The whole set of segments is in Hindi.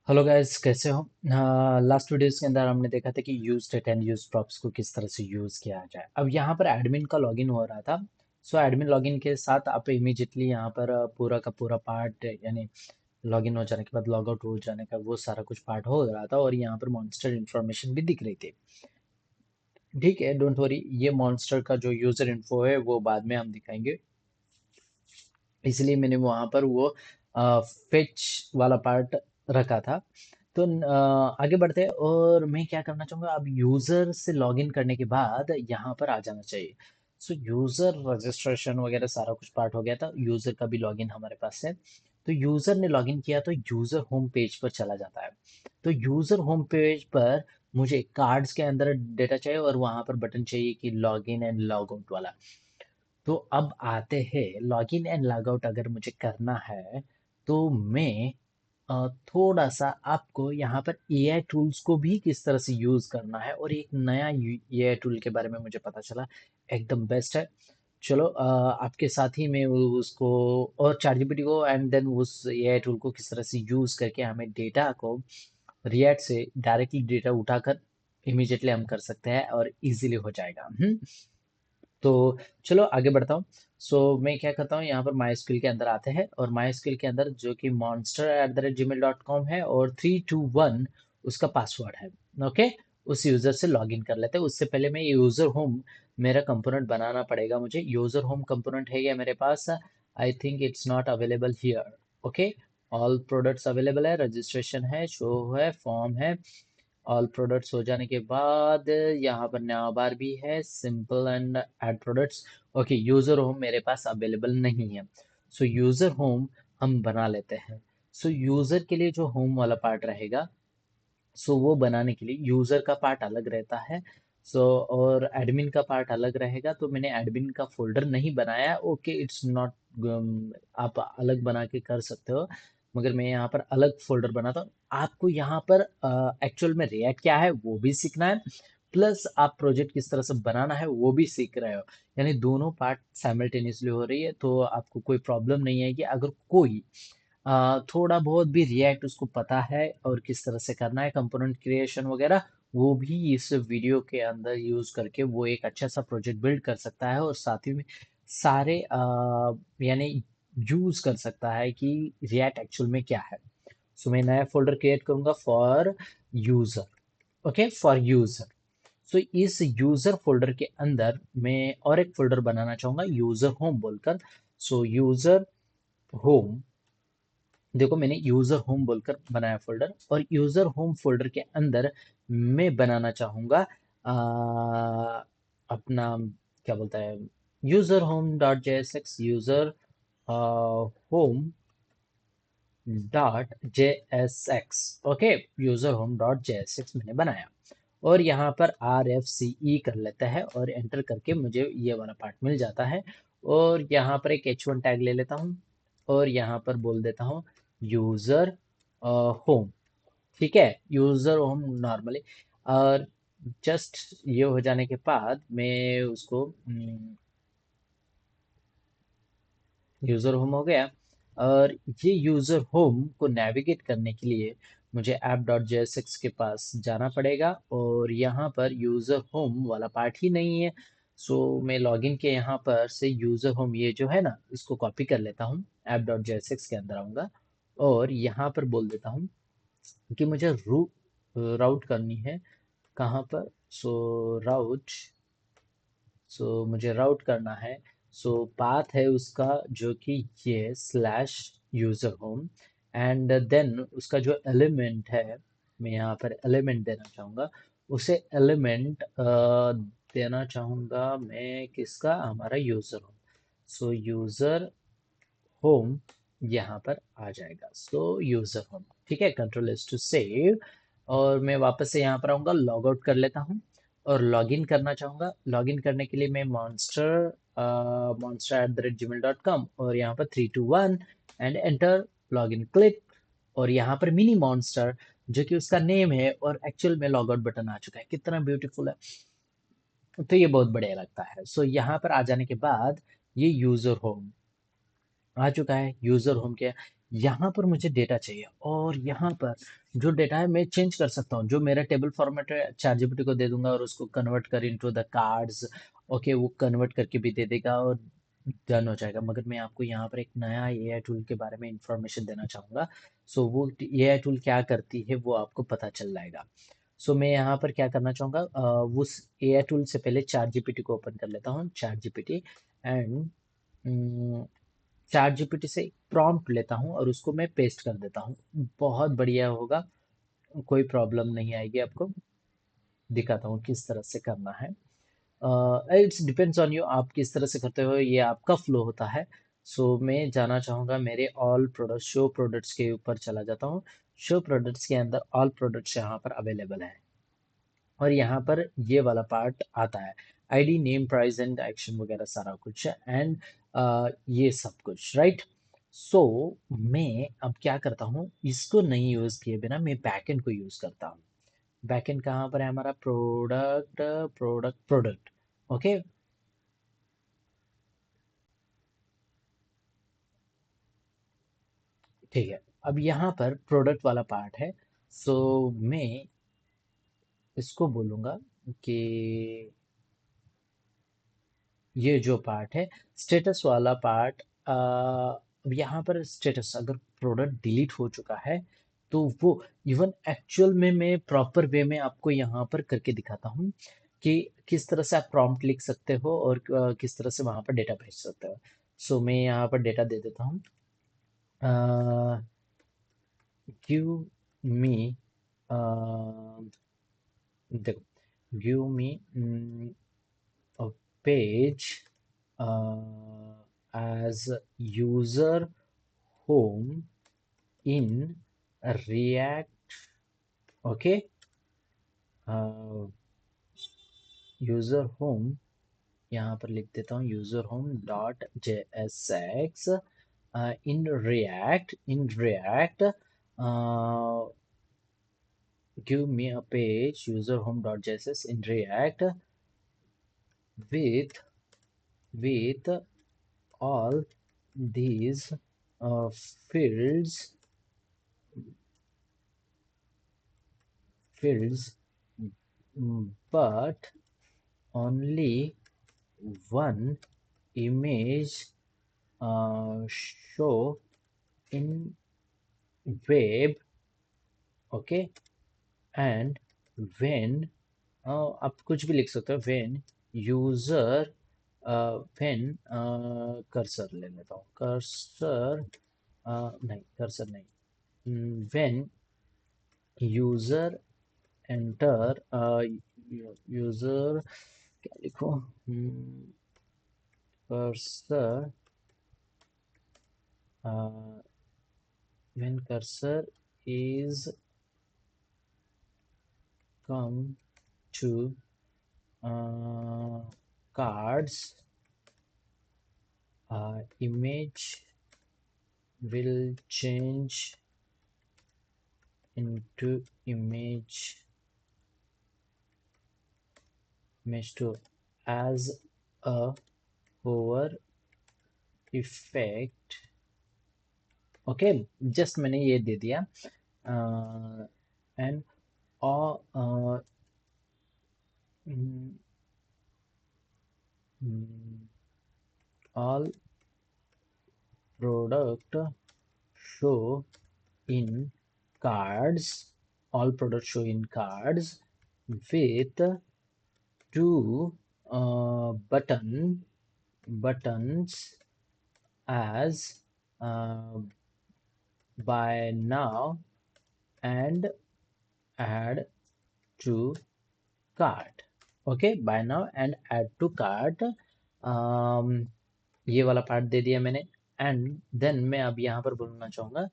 हेलो गाइस, कैसे हो? लास्ट वीडियोस के अंदर हमने देखा था कि use data and use props को किस तरह से यूज किया जाए। अब यहाँ पर एडमिन का लॉगिन हो रहा था। सो एडमिन लॉगिन के साथ आप इमीडिएटली यहाँ पर पूरा का पूरा पार्ट, यानी लॉगिन हो जाने के बाद लॉग आउट हो जाने का वो सारा कुछ पार्ट हो रहा था और यहाँ पर मॉन्स्टर इन्फॉर्मेशन भी दिख रही थी। ठीक है, डोंट वरी, ये मॉन्स्टर का जो यूजर इन्फो है वो बाद में हम दिखाएंगे। इसलिए मैंने वहां पर वो फेच वाला पार्ट रखा था। तो आगे बढ़ते हैं और मैं क्या करना चाहूंगा, अब यूजर से लॉगिन करने के बाद यहाँ पर आ जाना चाहिए। सो यूजर रजिस्ट्रेशन वगैरह सारा कुछ पार्ट हो गया था, यूजर का भी लॉगिन हमारे पास है। तो यूजर ने लॉगिन किया तो यूजर होम पेज पर चला जाता है। तो यूजर होम पेज पर मुझे कार्ड्स के अंदर डेटा चाहिए और वहां पर बटन चाहिए कि लॉगिन एंड लॉग आउट वाला। तो अब आते हैं लॉगिन एंड लॉग आउट अगर मुझे करना है तो मैं थोड़ा सा आपको यहाँ पर एआई टूल्स को भी किस तरह से यूज करना है, और एक नया एआई टूल के बारे में मुझे पता चला, एकदम बेस्ट है। चलो आपके साथ ही मैं उसको और ChatGPT को एंड देन उस एआई टूल को किस तरह से यूज करके हमें डेटा को रिएक्ट से डायरेक्टली डेटा उठाकर इमीडिएटली हम कर सकते हैं और इजीली हो जाएगा। तो चलो आगे बढ़ता हूँ। सो मैं क्या करता हूँ, यहाँ पर माई स्किल के अंदर आते हैं और माई स्किल के अंदर जो कि monster@gmail.com है और 321 उसका पासवर्ड है। ओके, उस यूजर से लॉगिन कर लेते हैं। उससे पहले मैं यूजर होम मेरा कंपोनेंट बनाना पड़ेगा मुझे। यूजर होम कंपोनेंट है क्या मेरे पास? I think it's not available here. Okay, all products available है, रजिस्ट्रेशन है, शो है, फॉर्म है। ऑल प्रोडक्ट्स हो जाने के बाद यहाँ पर नाव बार भी है, simple and add products. Okay, user home मेरे पास अवेलेबल नहीं है। सो यूजर होम हम बना लेते हैं। सो यूजर के लिए जो होम वाला पार्ट रहेगा, सो वो बनाने के लिए यूजर का पार्ट अलग रहता है। सो और एडमिन का पार्ट अलग रहेगा, तो मैंने एडमिन का फोल्डर नहीं बनाया। ओके, इट्स नॉट, आप अलग बना के कर सकते हो, मगर मैं यहाँ पर अलग फोल्डर बनाता हूँ। आपको यहाँ पर एक्चुअल में रिएक्ट क्या है वो भी सीखना है, प्लस आप प्रोजेक्ट किस तरह से बनाना है वो भी सीख रहे हो। यानी दोनों पार्ट साइमल्टेनियसली हो रही है, तो आपको कोई प्रॉब्लम नहीं है कि अगर कोई थोड़ा बहुत भी रिएक्ट उसको पता है और किस तरह से करना है कंपोनेंट क्रिएशन वगैरह, वो भी इस वीडियो के अंदर यूज करके वो एक अच्छा सा प्रोजेक्ट बिल्ड कर सकता है और साथ ही में सारे यानी यूज कर सकता है कि रिएक्ट एक्चुअल में क्या है। सो मैं नया फोल्डर क्रिएट करूंगा for user. Okay, for user. So इस यूजर फोल्डर के अंदर मैं और एक फोल्डर बनाना चाहूंगा यूजर होम बोलकर। सो यूजर होम, देखो मैंने यूजर होम बोलकर बनाया फोल्डर, और यूजर होम फोल्डर के अंदर मैं बनाना चाहूंगा अपना, क्या बोलता है, user home dot JSX, user home dot JSX. Okay, user home dot JSX मैंने बनाया और यहाँ पर RFCE कर लेता है और एंटर करके मुझे ये वाला पार्ट मिल जाता है। और यहाँ पर एक H1 टैग ले लेता हूँ और यहाँ पर बोल देता हूँ यूजर होम। ठीक है, यूजर होम नॉर्मली। और जस्ट ये हो जाने के बाद मैं उसको यूजर होम हो गया। और ये यूजर होम को नेविगेट करने के लिए मुझे app.jsx के पास जाना पड़ेगा और यहाँ पर यूजर होम वाला पार्ट ही नहीं है। सो मैं लॉगिन के यहाँ पर से यूजर होम ये जो है ना, इसको कॉपी कर लेता हूँ, app.jsx के अंदर आऊँगा और यहाँ पर बोल देता हूँ कि मुझे राउट करनी है। कहाँ पर? सो राउट, सो मुझे राउट करना है। सो पाथ है उसका जो कि ये slash user home, and then उसका जो एलिमेंट है, मैं यहाँ पर एलिमेंट देना चाहूँगा। उसे एलिमेंट देना चाहूँगा मैं किसका, हमारा यूजर होम। सो यूजर होम यहाँ पर आ जाएगा। सो यूजर होम, ठीक है, Ctrl+S टू सेव। और मैं वापस से यहाँ पर आऊँगा, लॉग आउट कर लेता हूँ और लॉगिन करना चाहूँगा। लॉगिन करने के लिए मैं monster@gmail.com और यहाँ पर 321 एंड एंटर, लॉगिन क्लिक। और यहाँ पर मिनी मॉन्स्टर जो कि उसका नेम है और एक्चुअल में लॉग आउट बटन आ चुका है, कितना ब्यूटीफुल है। तो ये बहुत बढ़िया लगता है। सो यहाँ पर आ जाने के बाद ये यूजर होम आ चुका है। यूजर होम क्या है? यहाँ पर मुझे डेटा चाहिए और यहाँ पर जो डेटा है मैं चेंज कर सकता हूँ। जो मेरा टेबल फॉर्मेट है चैट जीपीटी को दे दूंगा और उसको कन्वर्ट कर इनटू द कार्ड्स। ओके, वो कन्वर्ट करके भी दे देगा और डन हो जाएगा। मगर मैं आपको यहाँ पर एक नया एआई टूल के बारे में इंफॉर्मेशन देना चाहूंगा। सो वो एआई टूल क्या करती है वो आपको पता चल जाएगा। सो मैं यहाँ पर क्या करना चाहूंगा, उस एआई टूल से पहले चैट जीपीटी को ओपन कर लेता हूँ, chat GPT. And chat GPT से प्रॉम्प्ट लेता हूँ और उसको मैं पेस्ट कर देता हूँ। बहुत बढ़िया होगा, कोई प्रॉब्लम नहीं आएगी आपको। दिखाता हूँ किस तरह से करना है। इट्स डिपेंड्स ऑन यू, आप किस तरह से करते हो, ये आपका फ्लो होता है। सो मैं जाना चाहूँगा मेरे ऑल प्रोडक्ट्स, शो प्रोडक्ट्स के ऊपर चला जाता हूँ। शो प्रोडक्ट्स के अंदर ऑल प्रोडक्ट्स यहाँ पर अवेलेबल है और यहाँ पर ये वाला पार्ट आता है, ID name price and action वगैरह सारा कुछ है। एंड ये सब कुछ राइट। सो मैं अब क्या करता हूँ, इसको नहीं यूज किए बिना मैं बैकएंड को यूज करता हूँ। बैकएंड कहाँ पर है हमारा, प्रोडक्ट प्रोडक्ट प्रोडक्ट। ओके, ठीक है। अब यहाँ पर प्रोडक्ट वाला पार्ट है। सो मैं इसको बोलूंगा कि ये जो पार्ट है स्टेटस वाला पार्ट, अब यहाँ पर स्टेटस अगर प्रोडक्ट डिलीट हो चुका है तो वो इवन एक्चुअल में मैं प्रॉपर वे में आपको यहाँ पर करके दिखाता हूँ कि किस तरह से आप प्रॉम्प्ट लिख सकते हो और किस तरह से वहाँ पर डेटा भेज सकते हो। सो मैं यहाँ पर डेटा दे देता हूँ, गिव मी, देखो, give me a page as user home in React. Okay, user home, यहाँ पर लिख देता हूँ user home dot J S x in react give me a page user home dot js in react with with all these fields fields, but only one image show in web. Okay, and when आप कुछ भी लिख सकते हो, when user when कर्सर ले लेता हूँ, कर्सर नहीं, कर्सर नहीं, when user enter user, क्या लिखो, cursor, uh, when cursor is come to uh, cards, image will change into image to as a hover effect. Okay, just मैंने ये दे दिया। And all product show in cards, all products show in cards with two buttons as uh, buy now and add to cart। Okay, buy now and add to cart, ये वाला पार्ट दे दिया मैंने। एंड देन मैं अब यहाँ पर बोलना चाहूंगा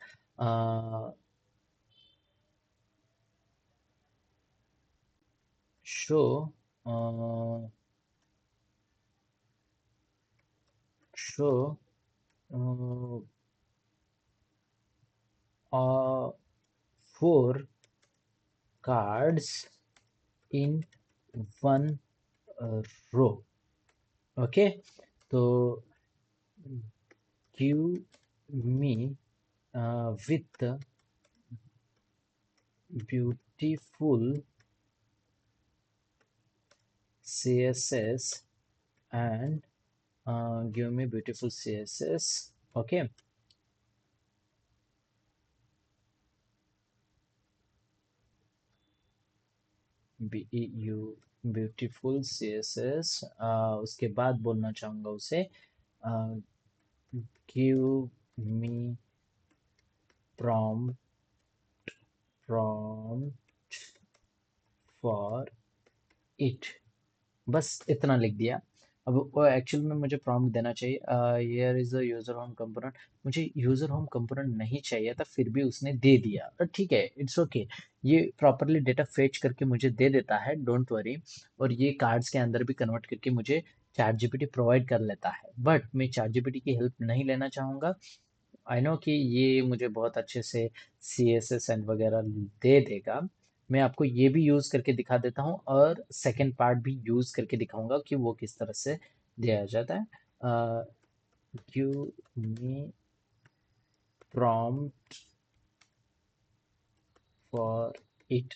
show show four cards in one row. Okay, तो give me with beautiful css and give me beautiful css. Okay, BEU beautiful css। उसके बाद बोलना चाहूंगा उसे give me prompt prompt for it। बस इतना लिख दिया। अब वो एक्चुअल में मुझे प्रॉम्प्ट देना चाहिए here is the user home component. मुझे यूजर होम कंपोनेंट नहीं चाहिए था, फिर भी उसने दे दिया, ठीक है, इट्स ओके। ये प्रॉपरली डेटा फेच करके मुझे दे देता है, डोंट वरी। और ये कार्ड्स के अंदर भी कन्वर्ट करके मुझे चैट जीपीटी प्रोवाइड कर लेता है, बट मैं चैट जीपीटी की हेल्प नहीं लेना चाहूँगा। आई नो कि ये मुझे बहुत अच्छे से सी एस एस एंड वगैरह दे देगा। मैं आपको ये भी यूज़ करके दिखा देता हूँ और सेकंड पार्ट भी यूज़ करके दिखाऊंगा कि वो किस तरह से दिया जाता है। Give me prompt for it.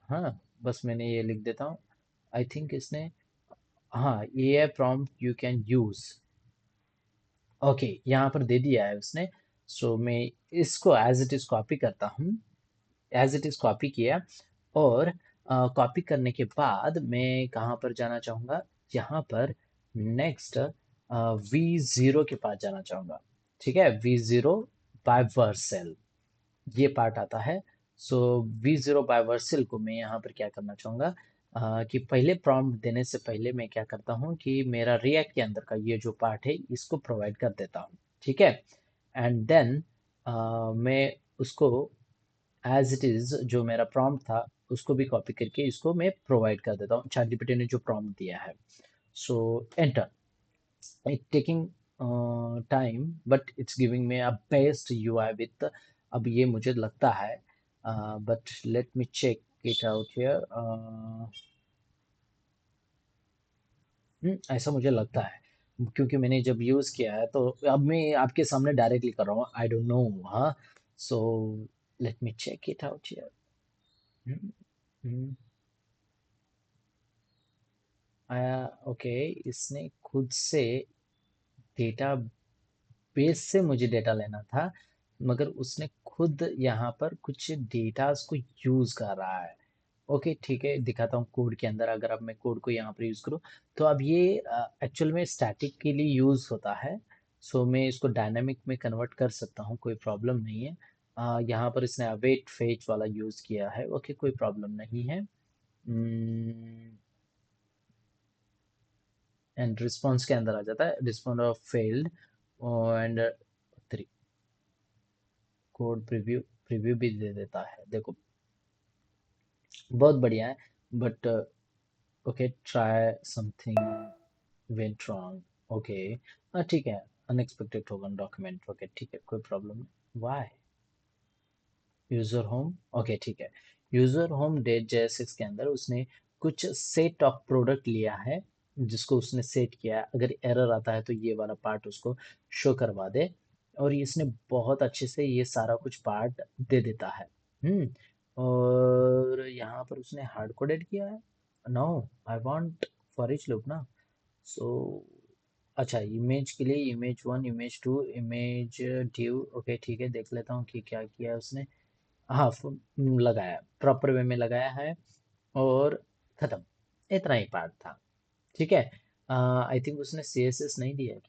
हाँ, बस मैंने ये लिख देता हूँ। आई थिंक इसने, हाँ, ये है prompt you can use. Okay, यहाँ पर दे दिया है उसने। सो मैं इसको एज इट इज़ कॉपी करता हूँ। एज इट इज कॉपी किया, और कॉपी करने के बाद मैं कहाँ पर जाना चाहूँगा, यहाँ पर नेक्स्ट V0 के पास जाना चाहूँगा। ठीक है, V0 बाय वर्सेल, ये पार्ट आता है। सो V0 बाय वर्सेल को मैं यहाँ पर क्या करना चाहूँगा, कि पहले प्रॉम्प्ट देने से पहले मैं क्या करता हूँ कि मेरा रिएक्ट के अंदर का ये जो पार्ट है इसको प्रोवाइड कर देता हूँ। ठीक है, एंड देन मैं उसको एज इट इज जो मेरा प्रॉम्प्ट था उसको भी कॉपी करके इसको मैं प्रोवाइड कर देता हूँ, ChatGPT ने जो प्रॉम्प्ट दिया है। So enter, it taking time but it's giving me a best UI with. अब ये मुझे लगता है, but let me check it out here. ऐसा मुझे लगता है, क्योंकि मैंने जब यूज़ किया है तो अब मैं आपके सामने डायरेक्टली कर रहा हूँ, आई डोंट नो। हाँ, so let me check it out here. आया, ओके, इसने खुद से डेटा बेस से मुझे डेटा लेना था, मगर उसने खुद यहाँ पर कुछ डेटास को यूज कर रहा है। ओके, ठीक है, दिखाता हूँ कोड के अंदर। अगर अब मैं कोड को यहाँ पर यूज करूँ तो अब ये एक्चुअल में स्टैटिक के लिए यूज होता है। सो मैं इसको डायनामिक में कन्वर्ट कर सकता हूँ, कोई प्रॉब्लम नहीं है। यहाँ पर इसने अवेट फेच वाला यूज किया है, ओके, कोई प्रॉब्लम नहीं है। एंड रिस्पॉन्स के अंदर आ जाता है, respond of failed and 3 code preview, preview भी दे देता है, देखो बहुत बढ़िया है। But okay, try something went wrong. Okay, हाँ ठीक है, अनएक्सपेक्टेड टोकन डॉक्यूमेंट, ओके ठीक है, कोई प्रॉब्लम नहीं। वाई यूजर होम, ओके ठीक है, यूजर होम डेट जेएसएक्स के अंदर उसने कुछ सेट ऑफ प्रोडक्ट लिया है जिसको उसने सेट किया है। अगर एरर आता है तो ये वाला पार्ट उसको शो करवा दे, और इसने बहुत अच्छे से ये सारा कुछ पार्ट दे देता है। हम्म और यहाँ पर उसने हार्ड कोडेड किया है। No, I want for each loop ना। सो अच्छा, इमेज के लिए image one, image two, image due, okay ठीक है, देख लेता हूँ कि क्या किया है उसने। हाँ, लगाया, प्रॉपर वे में लगाया है, और खत्म, इतना ही पार्ट था। ठीक है, आई थिंक उसने CSS नहीं दिया है।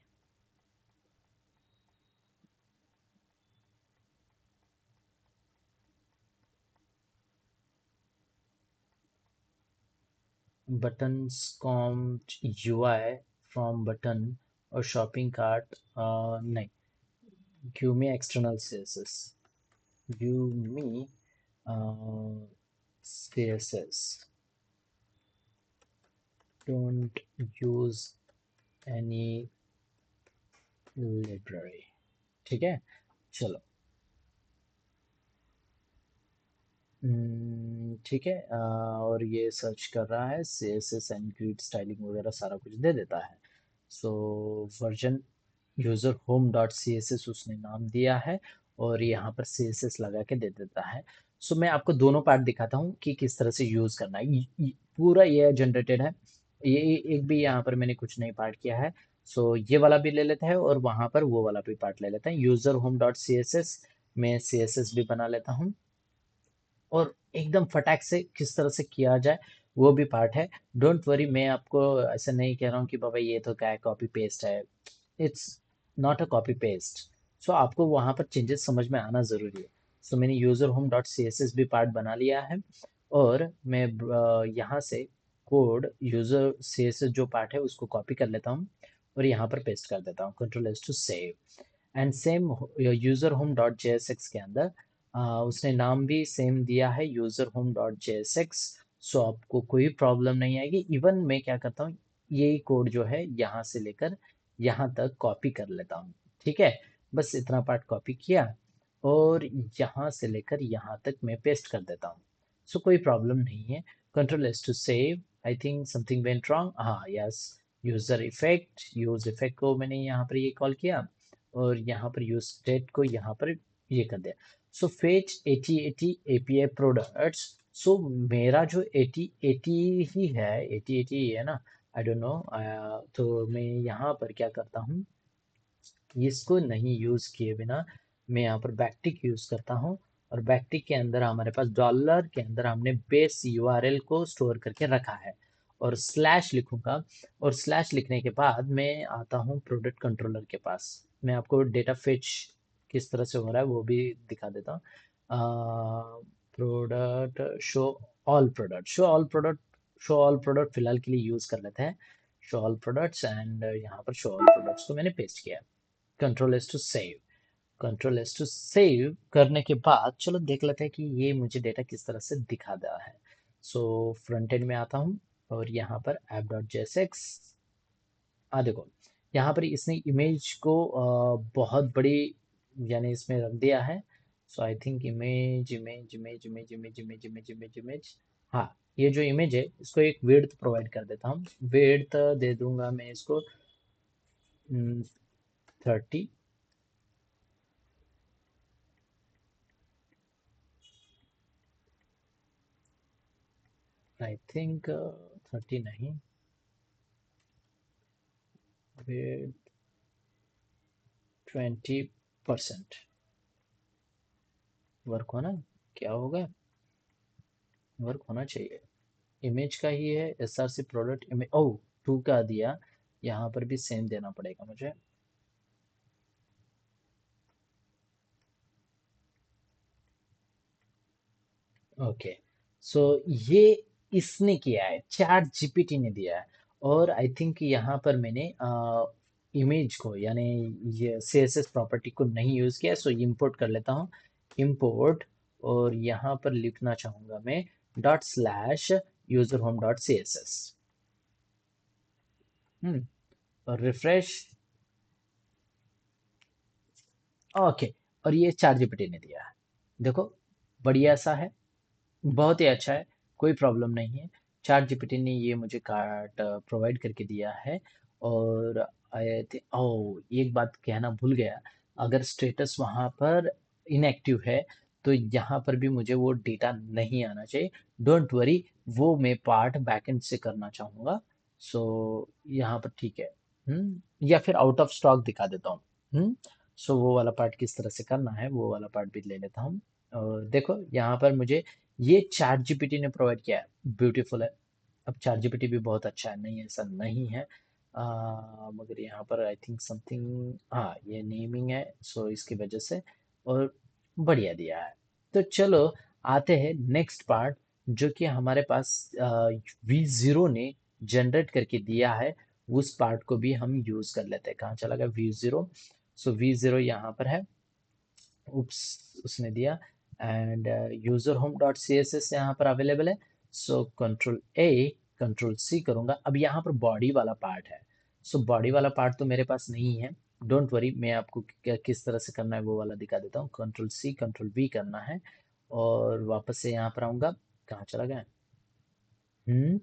Buttons comp UI from button और शॉपिंग कार्ट, नहीं, give me external CSS, give me CSS, don't use any library. ठीक है, चलो। ठीक है, और ये सर्च कर रहा है, CSS एंड ग्रिड स्टाइलिंग वगैरह सारा कुछ दे देता है। So version user home dot C S S उसने नाम दिया है, और यहाँ पर CSS लगा के दे देता है। सो मैं आपको दोनों पार्ट दिखाता हूँ कि किस तरह से यूज़ करना है। पूरा ये जनरेटेड है, ये एक भी यहाँ पर मैंने कुछ नहीं पार्ट किया है। सो ये वाला भी ले लेते हैं और वहाँ पर वो वाला भी पार्ट ले लेते हैं। User home dot C S S में CSS भी बना लेता हूँ और एकदम फटाक से किस तरह से किया जाए वो भी पार्ट है। डोंट वरी, मैं आपको ऐसा नहीं कह रहा हूँ कि बाबा ये तो क्या है, कॉपी पेस्ट है। It's not a copy paste. So आपको वहाँ पर चेंजेस समझ में आना ज़रूरी है। सो मैंने user home dot C S S भी पार्ट बना लिया है और मैं यहाँ से code user C S S जो पार्ट है उसको कॉपी कर लेता हूँ और यहाँ पर पेस्ट कर देता हूँ, control S to save. And same user home dot JSX के अंदर उसने नाम भी सेम दिया है, user home dot JSX। So आपको कोई प्रॉब्लम नहीं आएगी। इवन मैं क्या करता हूँ, यही कोड जो है यहाँ से लेकर यहाँ तक कॉपी कर लेता हूँ। ठीक है, बस इतना पार्ट कॉपी किया और यहाँ से लेकर यहाँ तक मैं पेस्ट कर देता हूँ। सो कोई प्रॉब्लम नहीं है। Control S to save. I think something went wrong. हाँ, यस, यूज इफेक्ट को मैंने यहाँ पर ये कॉल किया और यहाँ पर यूज स्टेट को यहाँ पर ये कर दिया। सो फेच 8080 API प्रोडक्ट्स। सो मेरा जो 8080 ही है, 8080 ही है ना, आई डोंट नो। तो मैं यहाँ पर क्या करता हूँ, इसको नहीं यूज किए बिना मैं यहाँ पर बैकटिक यूज करता हूँ। और बैकटिक के अंदर हमारे पास डॉलर के अंदर हमने बेस URL को स्टोर करके रखा है और स्लैश लिखूंगा। और स्लैश लिखने के बाद मैं आता हूँ प्रोडक्ट कंट्रोलर के पास। मैं आपको डेटा फेच किस तरह से हो रहा है वो भी दिखा देता हूँ। प्रोडक्ट शो ऑल प्रोडक्ट फिलहाल के लिए यूज कर लेते हैं। शो ऑल प्रोडक्ट्स एंड यहाँ पर शो ऑल प्रोडक्ट्स को मैंने पेस्ट किया। कंट्रोल एस टू सेव करने के बाद चलो देख लेते हैं कि ये मुझे डेटा किस तरह से दिखा रहा है। सो फ्रंट एंड में आता हूँ और यहाँ पर ऐप डॉट जेएसएक्स। देखो, यहाँ पर इसने इमेज को बहुत बड़ी यानी इसमें रख दिया है। सो आई थिंक इमेज। हाँ, ये जो इमेज है इसको एक विड्थ प्रोवाइड कर देता हूँ। विड्थ दे दूंगा मैं इसको 30। आई थिंक 30 नहीं, फिर 20% वर्क होना, क्या होगा, वर्क होना चाहिए। इमेज का ही है, SRC प्रोडक्ट इमेज। ओ, 2 का दिया, यहाँ पर भी सेम देना पड़ेगा मुझे। ओके, सो ये इसने किया है, चैट जीपीटी ने दिया है। और आई थिंक यहाँ पर मैंने इमेज को यानी ये CSS प्रॉपर्टी को नहीं यूज किया। सो इंपोर्ट कर लेता हूँ, इंपोर्ट। और यहाँ पर लिखना चाहूंगा मैं dot slash user home dot C S S. और रिफ्रेश। ओके, और ये चार जीपीटी ने दिया है। देखो, बढ़िया सा है, बहुत ही अच्छा है, कोई प्रॉब्लम नहीं है। चार जीपीटी ने ये मुझे कार्ड प्रोवाइड करके दिया है। और आए थे, ओ एक बात कहना भूल गया, अगर स्टेटस वहाँ पर इनएक्टिव है तो यहाँ पर भी मुझे वो डेटा नहीं आना चाहिए। डोंट वरी, वो मैं पार्ट बैकएंड से करना चाहूँगा। सो यहाँ पर ठीक है। या फिर आउट ऑफ स्टॉक दिखा देता हूँ। सो वो वाला पार्ट किस तरह से करना है वो वाला पार्ट भी ले लेता हूँ। और देखो यहाँ पर मुझे ये चैट जीपीटी ने प्रोवाइड किया है, ब्यूटीफुल है। अब चैट जीपीटी भी बहुत अच्छा है, नहीं ऐसा नहीं है। मगर यहाँ पर आई थिंक समथिंग, हाँ ये नेमिंग है, सो इसकी वजह से। और बढ़िया दिया है। तो चलो आते हैं नेक्स्ट पार्ट, जो कि हमारे पास V0 ने जनरेट करके दिया है। उस पार्ट को भी हम यूज कर लेते हैं। कहाँ चला गया V0? सो V0 यहाँ पर है। उप्स, उसने दिया। And user home dot C S S यहाँ पर अवेलेबल है। सो कंट्रोल C करूंगा। अब यहाँ पर बॉडी वाला पार्ट है। सो बॉडी वाला पार्ट तो मेरे पास नहीं है। डोंट वरी, मैं आपको किस तरह से करना है वो वाला दिखा देता हूँ। कंट्रोल V करना है और वापस से यहाँ पर आऊंगा। कहाँ चला गया? हम्म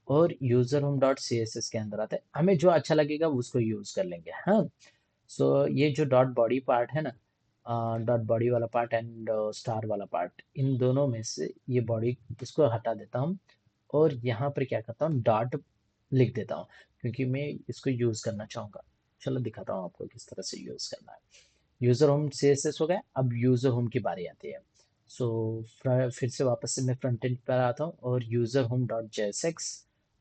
और user home dot C S S के अंदर आता है, हमें जो अच्छा लगेगा उसको यूज कर लेंगे। हाँ, सो ये जो डॉट बॉडी पार्ट है ना, डॉट बॉडी वाला पार्ट एंड स्टार वाला पार्ट, इन दोनों में से ये बॉडी इसको हटा देता हूँ और यहाँ पर क्या करता हूँ, डॉट लिख देता हूँ क्योंकि मैं इसको यूज करना चाहूंगा। चलो दिखाता हूँ आपको किस तरह से यूज करना है। यूजर होम CSS हो गया, अब यूजर होम की बारी आती है। सो फिर से वापस से मैं फ्रंट एंड पर आता हूँ और यूजर होम डॉट JSX,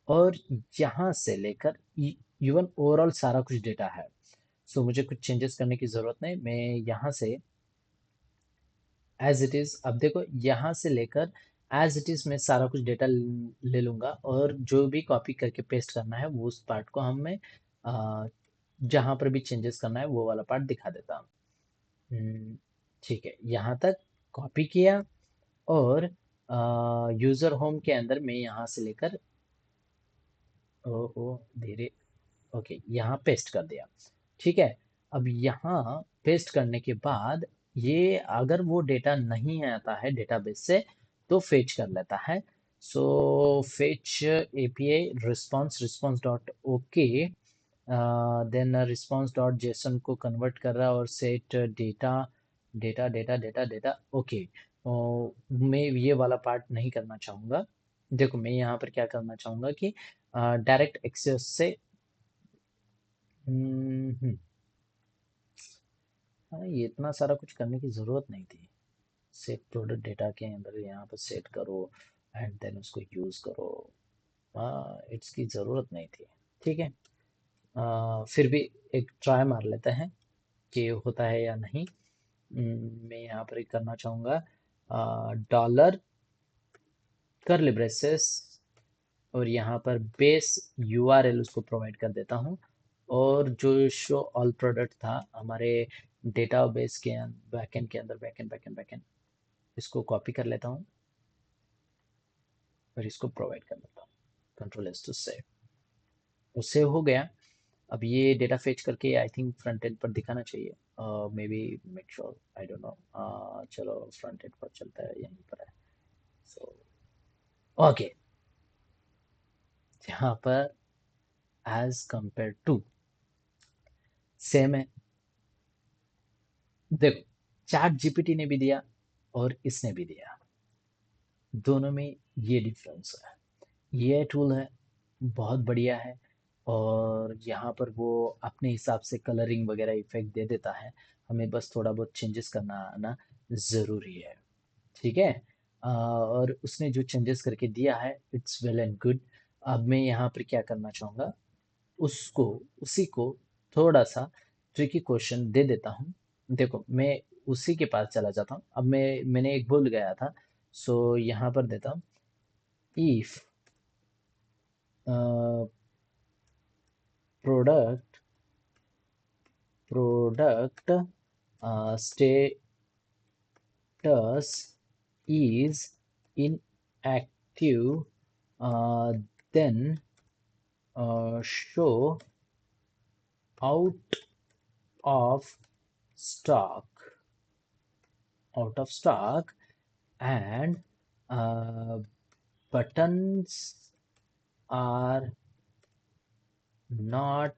और यहाँ से लेकर इवन ओवरऑल सारा कुछ डेटा है। सो मुझे कुछ चेंजेस करने की ज़रूरत नहीं, मैं यहाँ से एज इट इज़, अब देखो यहाँ से लेकर एज इट इज़ मैं सारा कुछ डेटा ले लूँगा और जो भी कॉपी करके पेस्ट करना है वो उस पार्ट को हमें जहाँ पर भी चेंजेस करना है वो वाला पार्ट दिखा देता हूँ। ठीक है, यहाँ तक कॉपी किया और यूज़र होम के अंदर मैं यहाँ से लेकर ओ धीरे, ओके यहाँ पेस्ट कर दिया। ठीक है, अब यहाँ पेस्ट करने के बाद ये अगर वो डेटा नहीं आता है डेटाबेस से तो फेच कर लेता है। So fetch API response response dot okay, then response dot JSON को कन्वर्ट कर रहा है और set data data data data data okay. मैं ये वाला पार्ट नहीं करना चाहूँगा। देखो मैं यहाँ पर क्या करना चाहूँगा कि डायरेक्ट एक्सेस से हम्म, हाँ, ये इतना सारा कुछ करने की ज़रूरत नहीं थी। सेट प्रोडक्ट डेटा के अंदर यहाँ पर सेट करो एंड देन उसको यूज़ करो। हाँ, इसकी ज़रूरत नहीं थी। ठीक है, फिर भी एक ट्राई मार लेते हैं कि होता है या नहीं। मैं यहाँ पर एक करना चाहूँगा डॉलर कर्ली ब्रेसेस और यहाँ पर बेस URL उसको प्रोवाइड कर देता हूँ। और जो शो ऑल प्रोडक्ट था हमारे डेटाबेस के बैकएंड के अंदर, बैकएंड बैकएंड बैकएंड, इसको कॉपी कर लेता हूँ और इसको प्रोवाइड कर देता हूँ। कंट्रोल एस टू सेव, वो सेव हो गया। अब ये डेटा फेच करके आई थिंक फ्रंट एंड पर दिखाना चाहिए, may be, make sure, I don't no. चलो फ्रंट एंड पर चलता है, यहीं पर है। सो ओके, यहाँ पर एज कंपेयर टू सेम है। देखो चैट जीपीटी ने भी दिया और इसने भी दिया, दोनों में ये डिफरेंस है। ये टूल है, बहुत बढ़िया है, और यहाँ पर वो अपने हिसाब से कलरिंग वगैरह इफेक्ट दे देता है। हमें बस थोड़ा बहुत चेंजेस करना आना ज़रूरी है। ठीक है, और उसने जो चेंजेस करके दिया है इट्स वेल एंड गुड। अब मैं यहाँ पर क्या करना चाहूँगा, उसको उसी को थोड़ा सा ट्रिकी क्वेश्चन दे देता हूँ। देखो मैं उसी के पास चला जाता हूँ। अब मैंने एक भूल गया था, सो यहाँ पर देता हूँ if product product status is inactive, then show out of stock, out of stock, and uh, buttons are not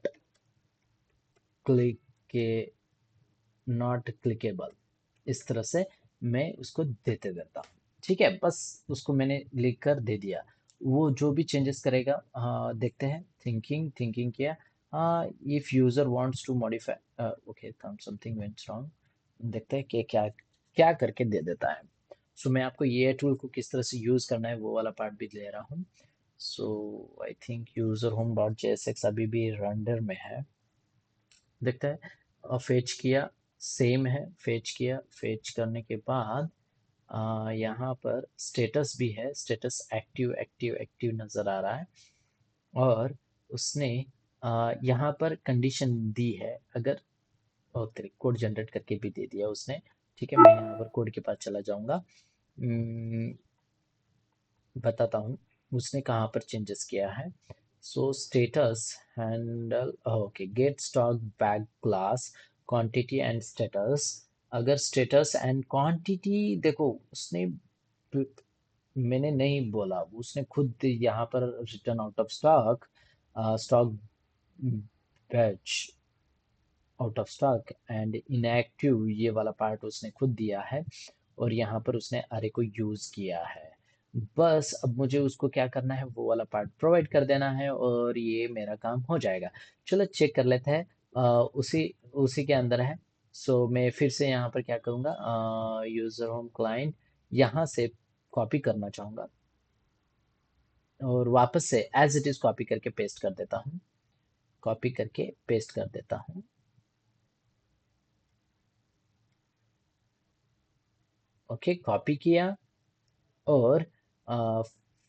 click not clickable. इस तरह से मैं उसको देते देता हूँ। ठीक है, बस उसको मैंने लिख कर दे दिया। वो जो भी चेंजेस करेगा देखते हैं। थिंकिंग थिंकिंग किया, if user wants to modify, okay something went wrong, देखते हैं कि क्या क्या करके दे देता है। सो मैं आपको ये टूल को किस तरह से यूज करना है वो वाला पार्ट भी ले रहा हूँ। So I think user home dot JSX अभी भी रंडर में है, देखते हैं। फेच किया, सेम है, फेच किया, फेच करने के बाद यहाँ पर स्टेटस भी है, स्टेटस एक्टिव एक्टिव एक्टिव नज़र आ रहा है। और उसने यहाँ पर कंडीशन दी है, अगर ओके कोड जनरेट करके भी दे दिया उसने। ठीक है, मैं यहाँ पर कोड के पास चला जाऊँगा, बताता हूँ उसने कहाँ पर चेंजेस किया है। So status handle, okay get stock back class quantity and status. अगर स्टेटस एंड क्वांटिटी, देखो उसने, मैंने नहीं बोला, उसने खुद यहाँ पर return out of stock, stock batch, out of stock and inactive, ये वाला पार्ट उसने खुद दिया है और यहाँ पर उसने अरे को यूज किया है। बस अब मुझे उसको क्या करना है, वो वाला पार्ट प्रोवाइड कर देना है और ये मेरा काम हो जाएगा। चलो चेक कर लेते हैं। उसी उसी के अंदर है। सो मैं फिर से यहाँ पर क्या करूँगा, यूजर होम क्लाइंट यहाँ से कॉपी करना चाहूँगा और वापस से एज इट इज कॉपी करके पेस्ट कर देता हूँ। कॉपी करके पेस्ट कर देता हूँ। ओके, कॉपी किया और अ,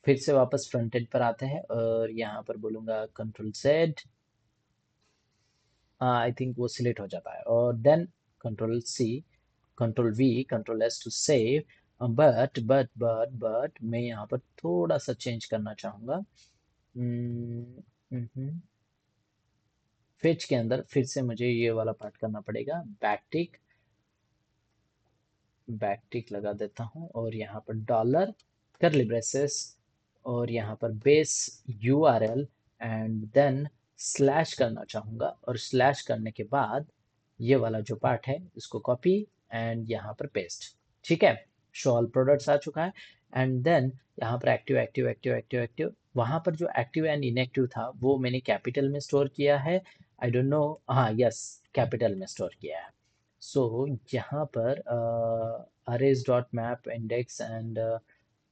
फिर से वापस फ्रंट एंड पर आते हैं और यहाँ पर बोलूँगा कंट्रोल जेड। आई थिंक वो सिलेक्ट हो जाता है और then control C, control V, control S to save. But मैं यहाँ पर थोड़ा सा चेंज करना चाहूँगा। फेच के अंदर फिर से मुझे ये वाला पार्ट करना पड़ेगा, बैकटिक। बैकटिक लगा देता हूँ और यहाँ पर डॉलर करली ब्रेसेस और यहाँ पर base URL and then slash करना चाहूँगा और स्लैश करने के बाद ये वाला जो पार्ट है इसको कॉपी एंड यहाँ पर पेस्ट। ठीक है, शो ऑल प्रोडक्ट्स आ चुका है एंड देन यहाँ पर active active active active active, वहाँ पर जो एक्टिव एंड इनएक्टिव था वो मैंने कैपिटल में स्टोर किया है। आई डोंट नो, हाँ यस, कैपिटल में स्टोर किया है। सो यहाँ पर arrays dot map index and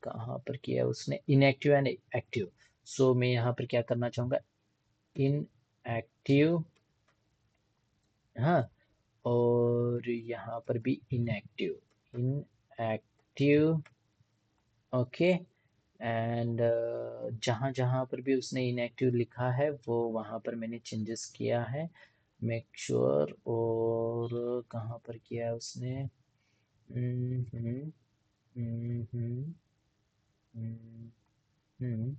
कहाँ पर किया है उसने, इनएक्टिव एंड एक्टिव। सो मैं यहाँ पर क्या करना चाहूँगा, इन एक्टिव, हाँ, और यहाँ पर भी इनएक्टिव, इनएक्टिव। ओके, एंड जहाँ जहाँ पर भी उसने इनएक्टिव लिखा है वो वहाँ पर मैंने चेंजेस किया है, मेक श्योर। और कहाँ पर किया है उसने, हम्म, हम्म, हम्म, हम्म, हम्म,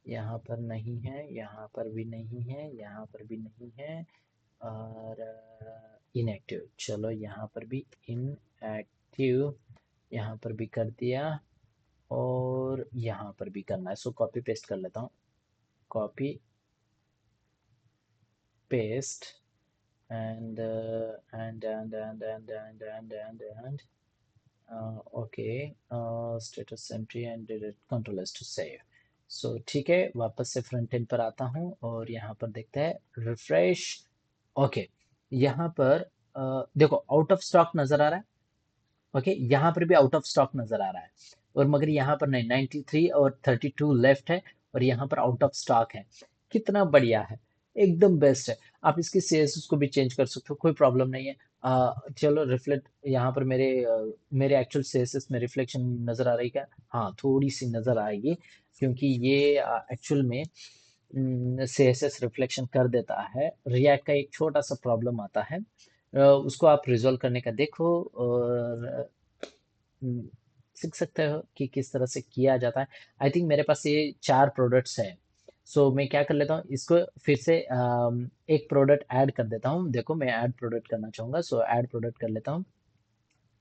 यहाँ पर नहीं है, यहाँ पर भी नहीं है, यहाँ पर भी नहीं है और इनएक्टिव। चलो यहाँ पर भी इनएक्टिव, यहाँ पर भी कर दिया और यहाँ पर भी करना है। सो कॉपी पेस्ट कर लेता हूँ, copy paste and okay, status entry and control S to save. So ठीक है, वापस से फ्रंट एंड पर आता हूँ और यहाँ पर देखते हैं रिफ्रेश। ओके, यहाँ पर देखो आउट ऑफ स्टॉक नजर आ रहा है। ओके, यहाँ पर भी आउट ऑफ स्टॉक नजर आ रहा है और मगर यहाँ पर नहीं, 93 और 32 लेफ्ट है और यहाँ पर आउट ऑफ स्टॉक है। कितना बढ़िया है, एकदम बेस्ट है। आप इसकी सीएसएस को भी चेंज कर सकते हो, कोई प्रॉब्लम नहीं है। चलो रिफ्लेक्ट, यहाँ पर मेरे एक्चुअल सीएसएस में रिफ्लेक्शन नजर आ रही क्या, हाँ थोड़ी सी नजर आएगी क्योंकि ये एक्चुअल में सीएसएस रिफ्लेक्शन कर देता है। रिएक्ट का एक छोटा सा प्रॉब्लम आता है, उसको आप रिजॉल्व करने का देखो और हम्म, सीख सकते हो कि किस तरह से किया जाता है। आई थिंक मेरे पास ये 4 प्रोडक्ट्स हैं। सो मैं क्या कर लेता हूँ, इसको फिर से एक प्रोडक्ट ऐड कर देता हूँ। देखो मैं ऐड प्रोडक्ट करना चाहूंगा, सो ऐड प्रोडक्ट कर लेता हूँ,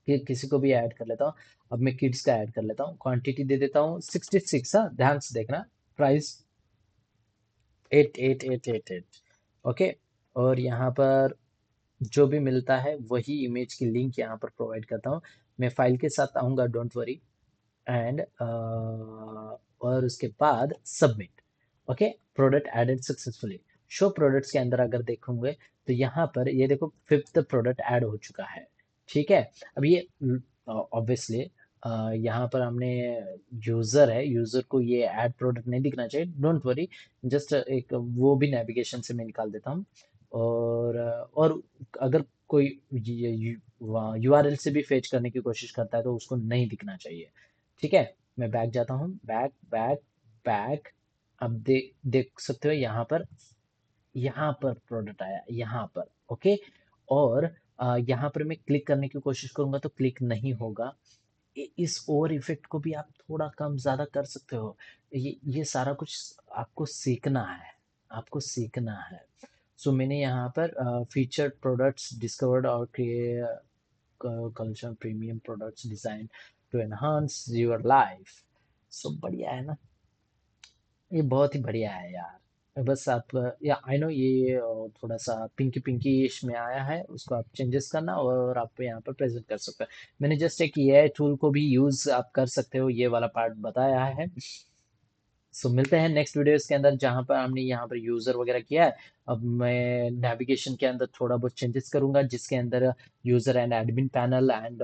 कि किसी को भी ऐड कर लेता हूँ। अब मैं किड्स का ऐड कर लेता हूँ, क्वांटिटी दे देता हूँ 66। हाँ ध्यान से देखना, प्राइस 8888। ओके, और यहाँ पर जो भी मिलता है वही इमेज की लिंक यहाँ पर प्रोवाइड करता हूँ। मैं फाइल के साथ आऊँगा, डोंट वरी। एंड और उसके बाद submit. Okay, product added successfully. Show products के अंदर अगर देखोगे तो यहाँ पर ये देखो फिफ्थ प्रोडक्ट ऐड हो चुका है। ठीक है, अब ये ऑब्वियसली यहाँ पर हमने, यूजर है, यूजर को ये ऐड प्रोडक्ट नहीं दिखना चाहिए, डोंट वरी। जस्ट एक वो भी नेविगेशन से मैं निकाल देता हूँ और अगर कोई यूआरएल से भी फेच करने की कोशिश करता है तो उसको नहीं दिखना चाहिए। ठीक है, मैं बैक जाता हूँ, बैक बैक बैक। अब देख सकते हो यहाँ पर प्रोडक्ट आया यहाँ पर। ओके, और यहाँ पर मैं क्लिक करने की कोशिश करूंगा तो क्लिक नहीं होगा। इस ओवर इफेक्ट को भी आप थोड़ा कम ज्यादा कर सकते हो। ये सारा कुछ आपको सीखना है, आपको सीखना है। सो मैंने यहाँ पर फीचर्ड प्रोडक्ट्स डिस्कवर्ड और culture premium products design to enhance your life. So बढ़िया है ना, ये बहुत ही बढ़िया है यार। बस आप, या आई नो ये थोड़ा सा पिंकी पिंकीश में आया है, उसको आप चेंजेस करना और आप यहाँ पर प्रेजेंट कर सकते हो। मैंने जस्ट एक ये टूल को भी यूज आप कर सकते हो, ये वाला पार्ट बताया है। सो मिलते हैं नेक्स्ट वीडियोस के अंदर, जहां पर हमने यहाँ पर यूजर वगैरह किया है। अब मैं नेविगेशन के अंदर थोड़ा बहुत चेंजेस करूंगा, जिसके अंदर user and admin panel and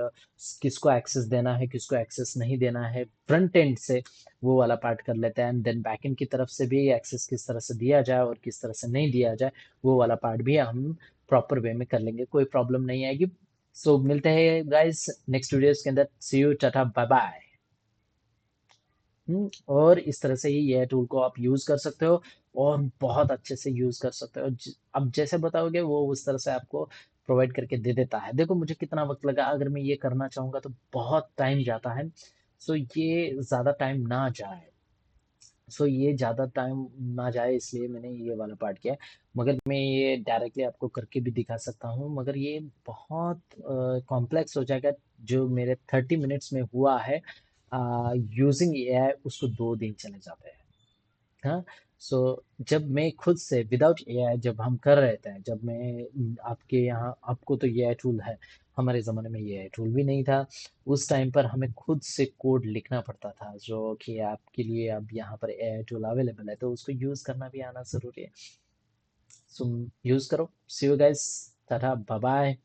किसको एक्सेस देना है किसको एक्सेस नहीं देना है फ्रंट एंड से, वो वाला पार्ट कर लेते हैं। एंड देन बैक एंड की तरफ से भी एक्सेस किस तरह से दिया जाए और किस तरह से नहीं दिया जाए, वो वाला पार्ट भी हम प्रॉपर वे में कर लेंगे, कोई प्रॉब्लम नहीं आएगी। सो मिलते हैं गाइस नेक्स्ट वीडियोस के अंदर। सी यू, टाटा, बाय बाय। और इस तरह से ही ये टूल को आप यूज कर सकते हो और बहुत अच्छे से यूज कर सकते हो। अब जैसे बताओगे वो उस तरह से आपको प्रोवाइड करके दे देता है। देखो मुझे कितना वक्त लगा, अगर मैं ये करना चाहूंगा तो बहुत टाइम जाता है। सो ये ज्यादा टाइम ना जाए, ये ज्यादा टाइम ना जाए इसलिए मैंने ये वाला पार्ट किया है। मगर मैं ये डायरेक्टली आपको करके भी दिखा सकता हूँ, मगर ये बहुत कॉम्प्लेक्स हो जाएगा। जो मेरे 30 मिनट्स में हुआ है यूजिंग एआई, उसको 2 दिन चले जाते हैं। हाँ। सो जब मैं खुद से विदाउट एआई जब हम कर रहे थे, जब मैं आपके यहाँ, आपको तो एआई टूल है, हमारे ज़माने में एआई टूल भी नहीं था। उस टाइम पर हमें खुद से कोड लिखना पड़ता था, जो कि आपके लिए अब यहाँ पर एआई टूल अवेलेबल है, तो उसको यूज़ करना भी आना ज़रूरी है। सो यूज़ करो। See you guys, tata, bye bye.